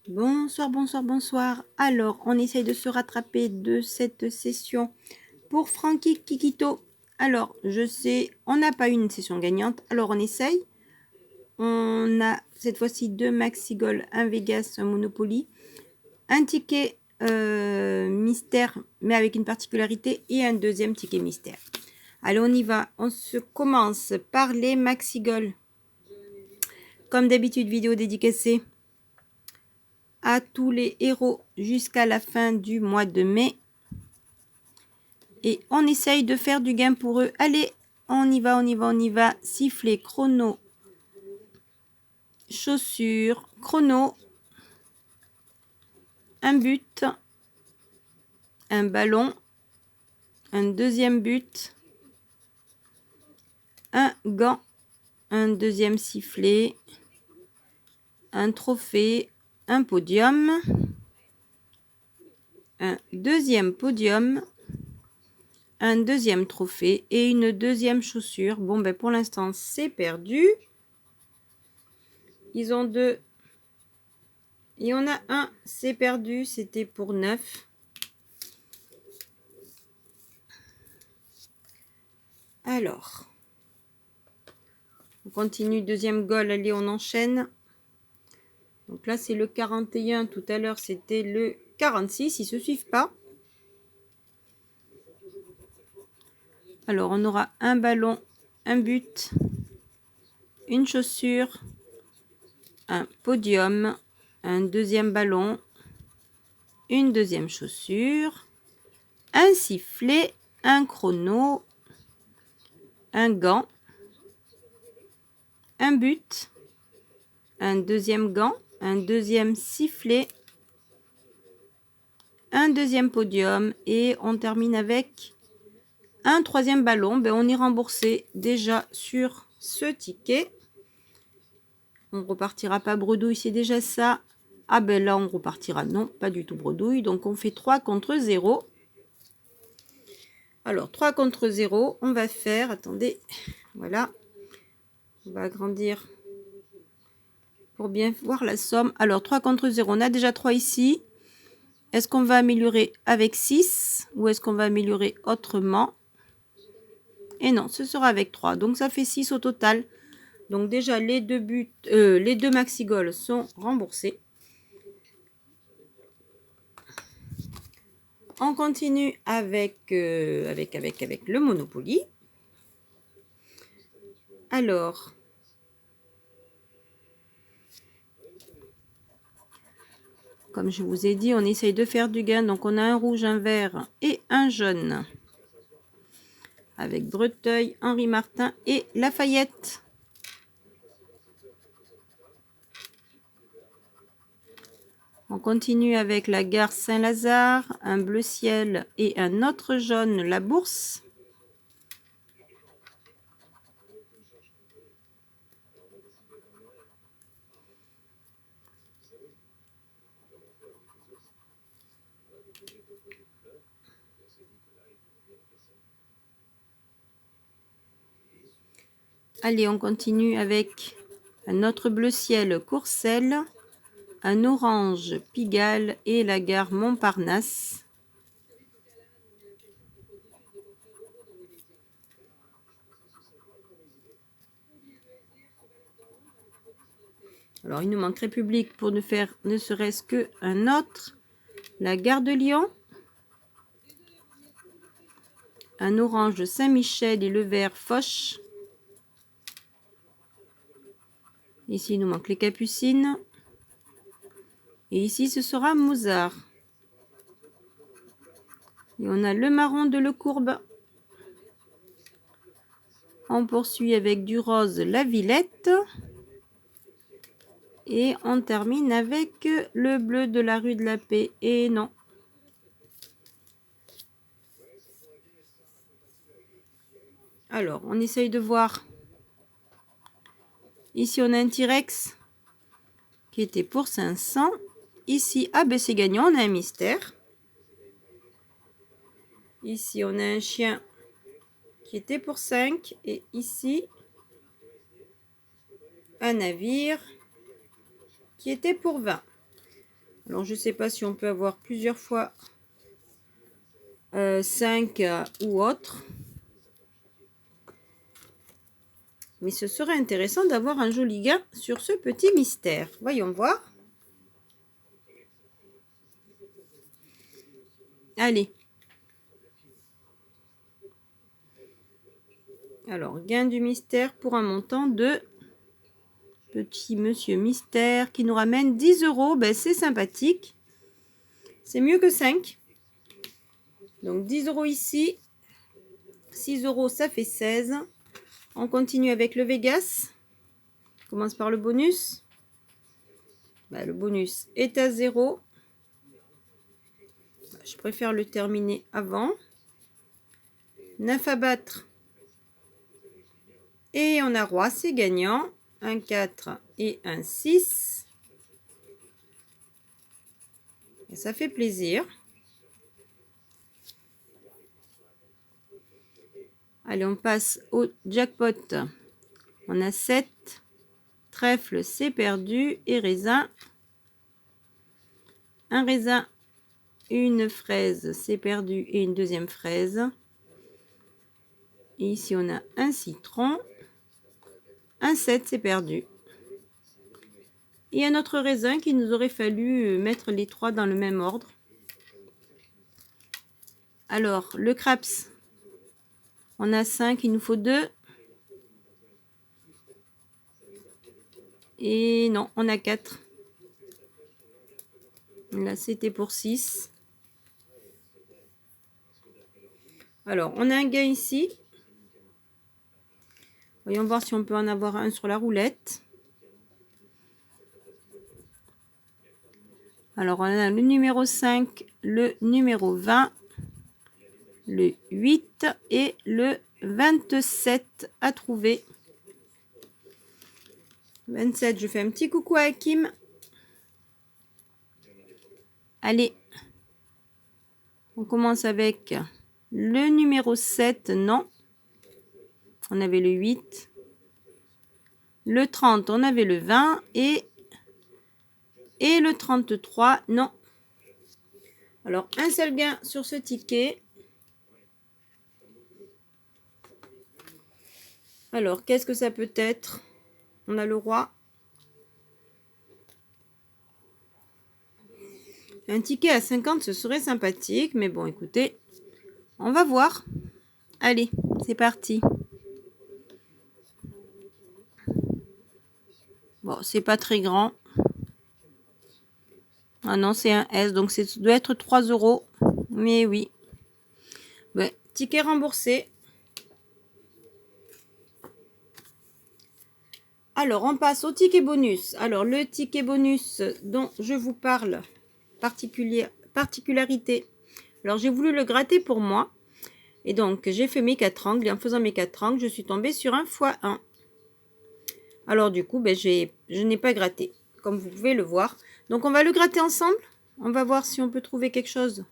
Bonsoir, bonsoir, bonsoir. Alors, on essaye de se rattraper de cette session pour Frankie Kikito. Alors, je sais, on n'a pas eu une session gagnante. Alors, on essaye. On a cette fois-ci 2 Maxigol, un Vegas, un Monopoly, un ticket mystère, mais avec une particularité, et un deuxième ticket mystère. Allez, on y va. On se commence par les Maxigol. Comme d'habitude, vidéo dédicacée à tous les héros jusqu'à la fin du mois de mai. Et on essaye de faire du gain pour eux. Allez, on y va, on y va, on y va. Sifflet, chrono, chaussures, chrono, un but, un ballon, un deuxième but, un gant, un deuxième sifflet, un trophée, un podium, un deuxième podium, un deuxième trophée et une deuxième chaussure. Bon, ben pour l'instant, c'est perdu. Ils ont 2. Et on a un, c'est perdu, c'était pour 9. Alors, on continue, deuxième goal, allez, on enchaîne. Donc là, c'est le 41, tout à l'heure, c'était le 46, ils se suivent pas. Alors, on aura un ballon, un but, une chaussure, un podium, un deuxième ballon, une deuxième chaussure, un sifflet, un chrono, un gant, un but, un deuxième gant, un deuxième sifflet, un deuxième podium et on termine avec un troisième ballon. Ben, on est remboursé déjà sur ce ticket. On repartira pas bredouille, c'est déjà ça. Ah ben là, on repartira. Non, pas du tout bredouille. Donc, on fait 3 contre 0. Alors, 3 contre 0, on va faire... Attendez, voilà. On va agrandir pour bien voir la somme. Alors, 3 contre 0, on a déjà 3 ici. Est-ce qu'on va améliorer avec 6 ou est-ce qu'on va améliorer autrement? Et non, ce sera avec 3. Donc, ça fait 6 au total. Donc, déjà, les deux maxi-goals sont remboursés. On continue avec le Monopoly. Alors, comme je vous ai dit, on essaye de faire du gain. Donc, on a un rouge, un vert et un jaune. Avec Breteuil, Henri Martin et Lafayette. On continue avec la gare Saint-Lazare, un bleu ciel et un autre jaune, la Bourse. Allez, on continue avec un autre bleu ciel, Courcelles, un orange, Pigalle et la gare Montparnasse. Alors, il nous manque République pour ne faire ne serait-ce qu'un autre. La gare de Lyon, un orange Saint-Michel et le vert Foch. Ici, il nous manque les Capucines. Et ici, ce sera Mozart. Et on a le marron de Le Courbe. On poursuit avec du rose la Villette. Et on termine avec le bleu de la rue de la Paix. Et non. Alors, on essaye de voir. Ici, on a un T-Rex qui était pour 500. Ici, ah ben c'est gagnant, on a un mystère. Ici, on a un chien qui était pour 5. Et ici, un navire qui était pour 20. Alors, je ne sais pas si on peut avoir plusieurs fois 5 ou autre. Mais ce serait intéressant d'avoir un joli gain sur ce petit mystère. Voyons voir. Allez. Alors, gain du mystère pour un montant de petit monsieur mystère qui nous ramène 10 €. Ben, c'est sympathique. C'est mieux que 5. Donc, 10 € ici. 6 €, ça fait 16. On continue avec le Vegas. On commence par le bonus. Ben, le bonus est à 0. Je préfère le terminer avant. 9 à battre. Et on a roi, c'est gagnant. Un 4 et un 6. Et ça fait plaisir. Allez, on passe au jackpot. On a 7. Trèfle, c'est perdu. Et raisin. Un raisin, une fraise, c'est perdu. Et une deuxième fraise. Et ici, on a un citron. Un 7, c'est perdu. Et un autre raisin qu'il nous aurait fallu mettre les 3 dans le même ordre. Alors, le craps, on a 5, il nous faut 2. Et non, on a 4. Là, c'était pour 6. Alors, on a un gain ici. Voyons voir si on peut en avoir un sur la roulette. Alors, on a le numéro 5, le numéro 20, le 8 et le 27 à trouver. 27, je fais un petit coucou à Hakim. Allez, on commence avec le numéro 7, non. On avait le 8. Le 30, on avait le 20 et le 33, non. Alors, un seul gain sur ce ticket. Alors, qu'est-ce que ça peut être? On a le roi. Un ticket à 50, ce serait sympathique. Mais bon, écoutez, on va voir. Allez, c'est parti. Bon, c'est pas très grand. Ah non, c'est un S, donc ça doit être 3 €. Mais oui. Ouais, ticket remboursé. Alors, on passe au ticket bonus. Alors, le ticket bonus dont je vous parle, particularité. Alors, j'ai voulu le gratter pour moi. Et donc, j'ai fait mes 4 angles. Et en faisant mes 4 angles, je suis tombée sur un x1. Alors, du coup, je n'ai pas gratté, comme vous pouvez le voir. Donc, on va le gratter ensemble. On va voir si on peut trouver quelque chose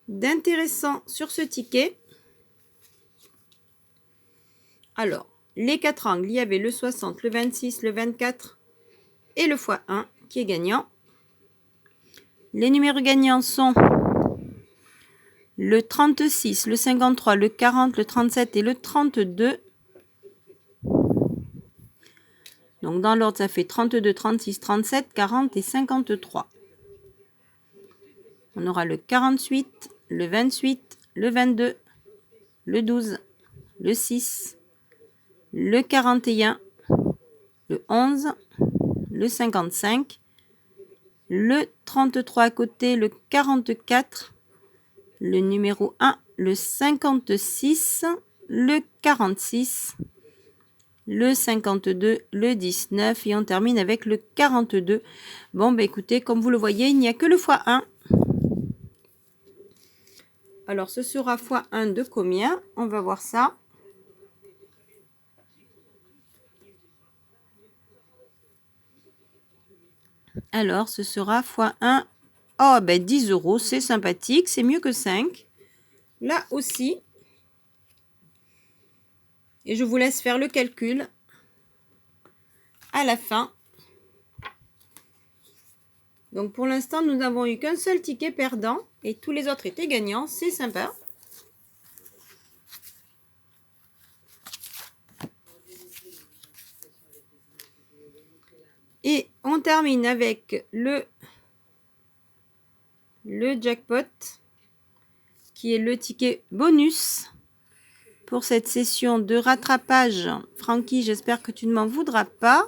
d'intéressant sur ce ticket. Alors, les 4 angles, il y avait le 60, le 26, le 24 et le x1 qui est gagnant. Les numéros gagnants sont le 36, le 53, le 40, le 37 et le 32. Donc, dans l'ordre, ça fait 32, 36, 37, 40 et 53. On aura le 48, le 28, le 22, le 12, le 6, le 41, le 11, le 55, le 33 à côté, le 44, le numéro 1, le 56, le 46, le 52, le 19 et on termine avec le 42. Bon, bah écoutez, comme vous le voyez, il n'y a que le x1. Alors, ce sera x1 de combien? On va voir ça. Alors, ce sera x1. Oh, ben 10 €, c'est sympathique, c'est mieux que 5. Là aussi. Et je vous laisse faire le calcul à la fin. Donc pour l'instant, nous n'avons eu qu'un seul ticket perdant et tous les autres étaient gagnants. C'est sympa. Et on termine avec le jackpot, qui est le ticket bonus pour cette session de rattrapage. Francky, j'espère que tu ne m'en voudras pas.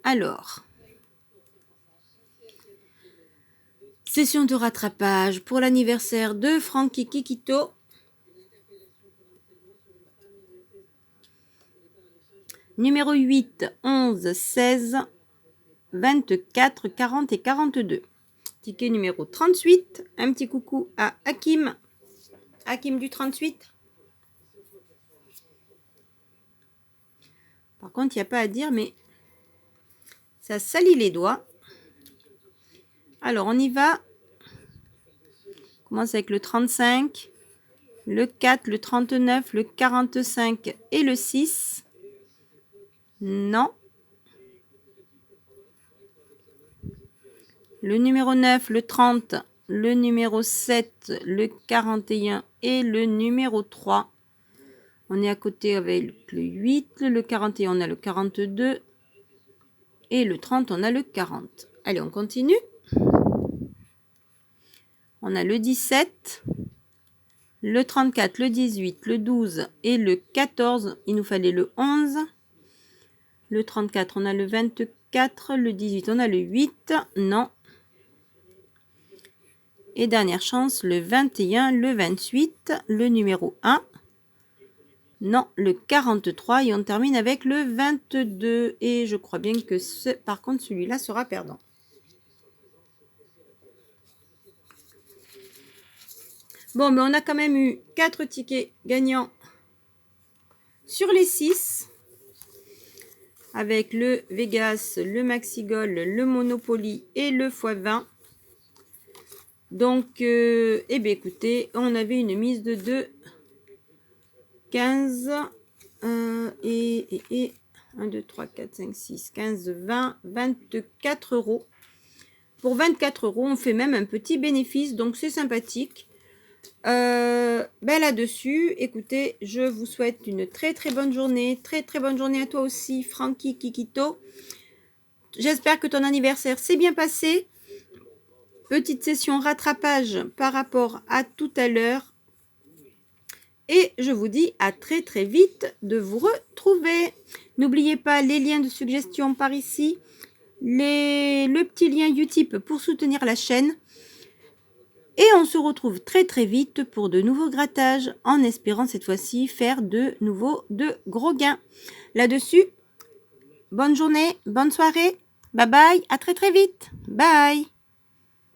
Alors, session de rattrapage pour l'anniversaire de Francky Kikito. Numéro 8, 11, 16, 24, 40 et 42. Ticket numéro 38. Un petit coucou à Hakim. Hakim du 38. Par contre, il n'y a pas à dire, mais ça salit les doigts. Alors, on y va. On commence avec le 35, le 4, le 39, le 45 et le 6. Non. Le numéro 9, le 30, le numéro 7, le 41 et le numéro 3. On est à côté avec le 8, le 41, on a le 42. Et le 30, on a le 40. Allez, on continue. On a le 17, le 34, le 18, le 12 et le 14. Il nous fallait le 11. Le 34, on a le 24. Le 18, on a le 8. Non. Et dernière chance, le 21, le 28, le numéro 1. Non, le 43. Et on termine avec le 22. Et je crois bien que par contre, celui-là sera perdant. Bon, mais on a quand même eu 4 tickets gagnants sur les 6. Avec le Vegas, le Maxigol, le Monopoly et le x20. Donc, eh bien, écoutez, on avait une mise de 2, 15 et 1, 2, 3, 4, 5, 6, 15, 20, 24 euros. Pour 24 euros, on fait même un petit bénéfice, donc c'est sympathique. Là-dessus, écoutez, je vous souhaite une très très bonne journée. Très très bonne journée à toi aussi, Francky Kikito. J'espère que ton anniversaire s'est bien passé. Petite session rattrapage par rapport à tout à l'heure. Et je vous dis à très très vite de vous retrouver. N'oubliez pas les liens de suggestion par ici. Le petit lien Utip pour soutenir la chaîne. Et on se retrouve très très vite pour de nouveaux grattages, en espérant cette fois-ci faire de gros gains. Là-dessus, bonne journée, bonne soirée, bye bye, à très très vite, bye.